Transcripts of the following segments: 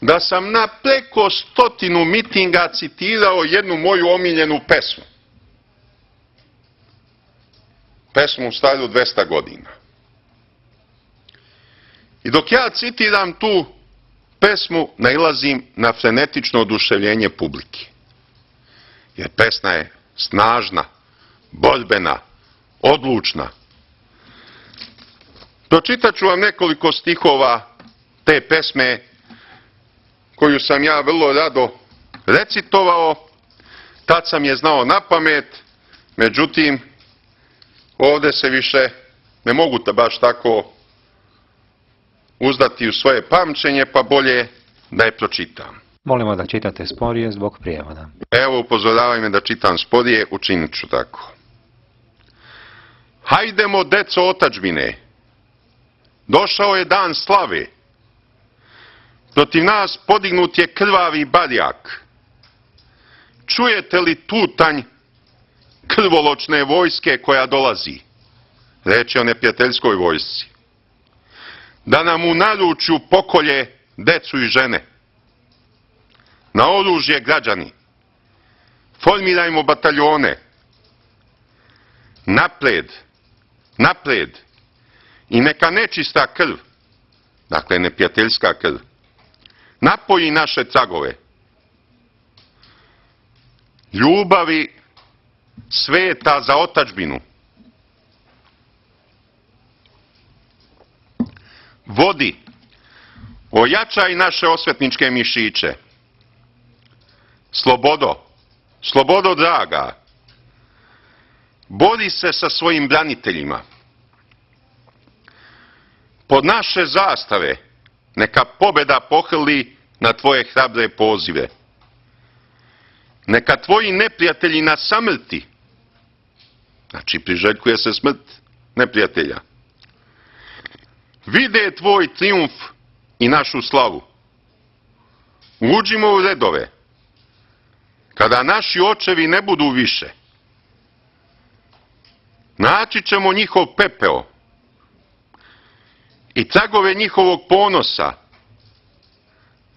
da sam na preko 100 mitinga citirao jednu moju omiljenu pesmu. Pesmu staru 200 godina. I dok ja citiram tu pesmu, nailazim na frenetično oduševljenje publike. Jer pesma je snažna, borbena, odlučna. Pročitat ću vam nekoliko stihova te pesme koju sam ja vrlo rado recitovao. Tad sam je znao na pamet, međutim, ovde se više ne mogu baš tako uzdati u svoje pamćenje, pa bolje da je pročitam. Molimo da čitate sporije zbog prijevoda. Evo, upozoravaj me da čitam sporije, učinit ću tako. Hajdemo, deco otadžbine, došao je dan slave. Protiv nas podignut je krvavi barjak. Čujete li tutanj krvoločne vojske koja dolazi? Reč je o neprijateljskoj vojsci. Da nam u naručju pokolje decu i žene. Na oružje građani. Formirajmo bataljone. Napred, napred. I neka nečista krv, dakle neprijateljska krv, napoji naše tragove. Ljubavi sveta za otadžbinu. Vodi, ojačaj naše osvetničke mišiće. Slobodo, slobodo draga, bori se sa svojim braniteljima. Pod naše zastave neka pobeda pohrli na tvoje hrabre pozive. Neka tvoji neprijatelji na samrti, znači priželjkuje se smrt neprijatelja, vide tvoj trijumf i našu slavu. Uđimo u redove. Kada naši očevi ne budu više, naći ćemo njihov pepeo i tragove njihovog ponosa,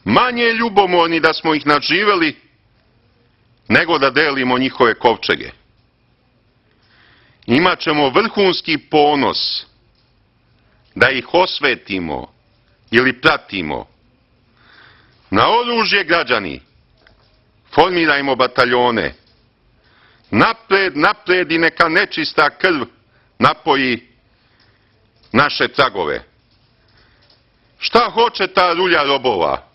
manje ljubomorni da smo ih nadživeli, nego da delimo njihove kovčege. Imaćemo vrhunski ponos da ih osvetimo ili pratimo. Na oružje građani, formirajmo bataljone. Napred, napred i neka nečista krv napoji naše tragove. Šta hoće ta rulja robova,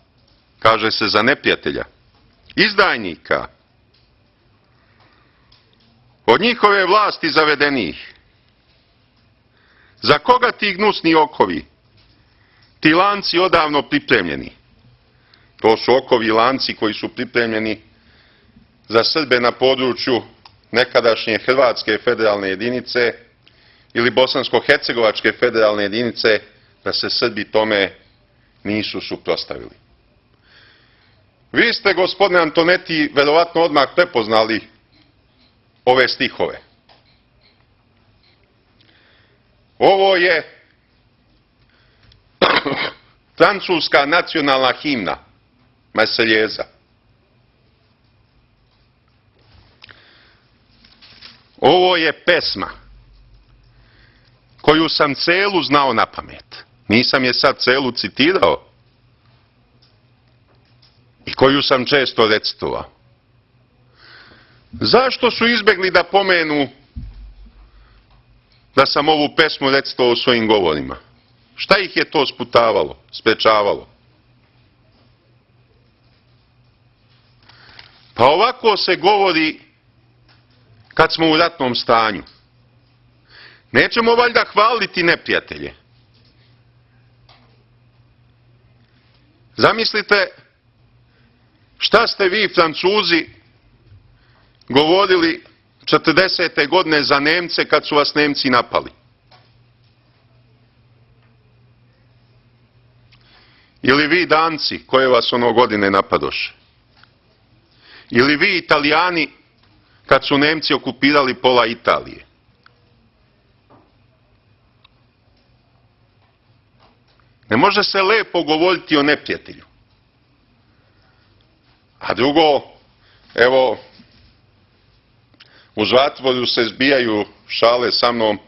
kaže se za neprijatelja, izdajnika, od njihove vlasti zavedenih. Za koga ti gnusni okovi, ti lanci odavno pripremljeni? To su okovi lanci koji su pripremljeni za Srbe na području nekadašnje Hrvatske federalne jedinice ili Bosansko-Hercegovačke federalne jedinice, da se Srbi tome nisu suprotstavili. Vi ste, gospodine Antoneti, verovatno odmah prepoznali ove stihove. Ovo je francuska nacionalna himna, Marseljeza. Ovo je pesma koju sam celu znao na pamet. Nisam je sad celu citirao i koju sam često recitovao. Zašto su izbegli da pomenu da sam ovu pesmu recitovao u svojim govorima? Šta ih je to sputavalo, sprečavalo? Pa ovako se govori kad smo u ratnom stanju. Nećemo valjda hvaliti neprijatelje. Zamislite šta ste vi, Francuzi, govorili 40. godine za Nemce kad su vas Nemci napali. Ili vi, Danci, koje vas ono godine napadoše. Ili vi, Italijani, kad su Nemci okupirali pola Italije. Ne može se lepo govoriti o neprijatelju. A drugo, evo, u zatvoru se zbijaju šale sa mnom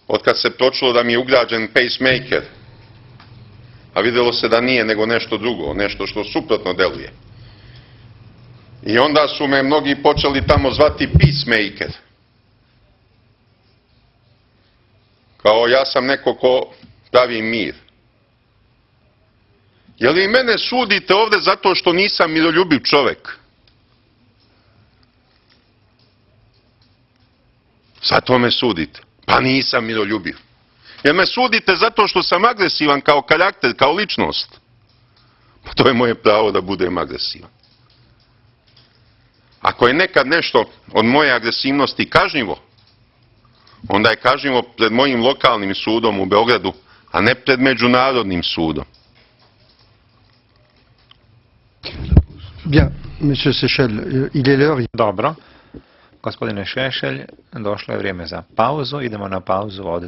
otkad se pročulo da mi je ugrađen pacemaker. A vidjelo se da nije nego nešto drugo, nešto što suprotno deluje. I onda su me mnogi počeli tamo zvati peacemaker. Kao ja sam neko ko pravi mir. Je li mene sudite ovde zato što nisam miroljubiv čovek? Zato me sudite. Pa nisam miroljubiv. Jer me sudite zato što sam agresivan kao karakter, kao ličnost. Pa to je moje pravo da budem agresivan. Ako je nekad nešto od moje agresivnosti kažnjivo, onda je kažnjivo pred mojim lokalnim sudom u Beogradu, a ne pred međunarodnim sudom. Bien, Monsieur Seychelles, il est l'heure. Dobro. Gospodine Šešelj, došlo je vrijeme za pauzu. Idemo na pauzu od